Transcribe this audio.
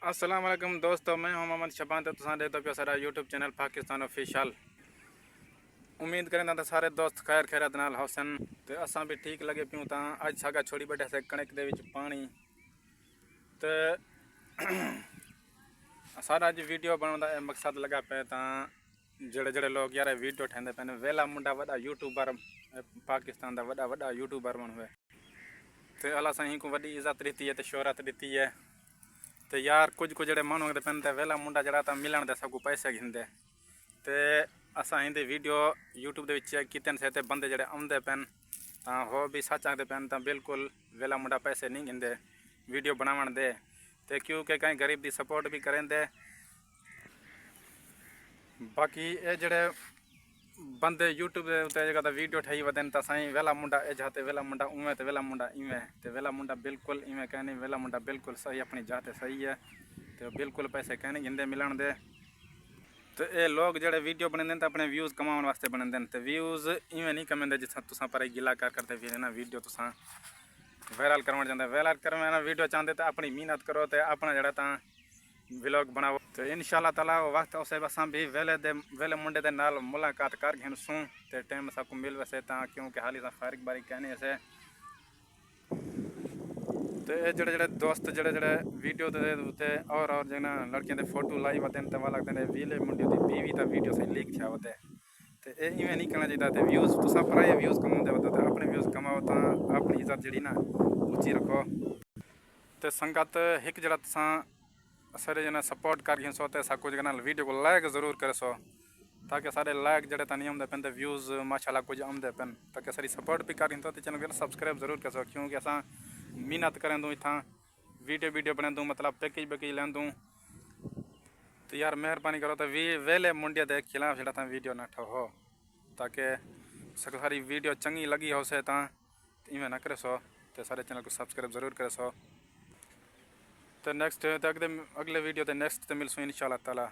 अस्सलाम वालेकुम दोस्तों, मैं हूं मोहम्मद शबान। तो तुसां देखदे पियो साडा यूट्यूब चैनल पाकिस्तान ऑफिशियल। उम्मीद करें तो सारे दोस्त खैर खैरत नाल होसन ते असां भी ठीक लगे पियूं। तां अज सागा छोड़ी बैठे से कणक दे विच पानी ते सारा अज वीडियो बनाने का मकसद लगा पे तां जेड़े जेड़े लोग यार वीडियो ठांदे पे वेला मुंडा वड़ा यूट्यूबर पाकिस्तान का वड़ा वड़ा यूट्यूबर बन हुए ते अल्लाह साईं को वड़ी इज्जत दी है ते शोहरत दी है। तो यार कुछ जड़े मन होते पेन तो वेला मुंडा जरा तो मिलन दे सबको पैसे घिंदे तो असा इंदे वीडियो यूट्यूब के चेक किते से ते बंदे जड़े आते पेन तो हो भी सच आते पेन तो बिल्कुल वेला मुंडा पैसे नहीं घिंदे वीडियो बनावन दे तो क्योंकि कहीं गरीब की सपोर्ट भी करें दे। बाकी ये जड़े बंदे यूट्यूब के उत्ते जगह वीडियो ठाई वदन तो साईं वेला मुंडा ए जाते वेला मुंडा उवें तो वेला मुंडा इवें तो वेला मुंडा बिल्कुल इवें कहने वेला मुंडा बिल्कुल सही अपनी जाते सही है तो बिल्कुल पैसे कहने गिंदे मिलन दे। तो ये लोग जड़े वीडियो बने तो अपने व्यूज़ कमाने वास्ते बने तो व्यूज़ इवें नहीं कमेंदे जिस तुसा पर गिला कर करते फिर ना वीडियो तुसा वायरल करवा जाता वायरल करवाना वीडियो चाहते तो अपनी मेहनत करो तो अपना जड़ा ता व्लॉग बनाओ तो इंशाल्लाह ताला वक्त उस असा भी वेले मुंडे के नाल मुलाकात कर घिनसूँ तो टाइम सबको मिल वैसे क्योंकि हाली फारिग बारी कहने से तो ये जड़े जड़े दोस्त जड़े जड़े वीडियो दे उत्ते और जना लड़कियों के फोटो लाई वते तो वह लगते हैं वीले मुंडे की बीवी का वीडियो सही लीक थिया वते तो ये इवें नहीं करना चाहिए। तो व्यूज़ तुसा पर व्यूज़ कमाते वते तो अपने व्यूज़ कमाओ तो अपनी इज्जत जी ना उची रखो। तो संगत एक जरा तुसा सारे जना सपोर्ट कर घिसो तो कुछ वीडियो को लाइक जरूर करे सो ताकि सारे लाइक जड़े नहीं आते पेन तो व्यूज़ माशाल्लाह कुछ आते पेन ताकि सारी सपोर्ट भी कर घिसो तो चैनल को सब्सक्राइब जरूर कर सो क्योंकि असा मेहनत करें दूँ इतना वीडियो बने दूँ मतलब पैकेज लें दूँ तो यार मेहरबानी करो तो वेले मुंडिया के खिलाफ जरा वीडियो ना ठहो ताकि सारी वीडियो चंगी लगी हो से इवें ना करे सो तो सारे चैनल को सब्सक्राइब जरूर करे सो। तो नेक्स्ट तो अगले वीडियो तो नेक्स्ट तो मिलसूँ इंशाल्लाह ताला।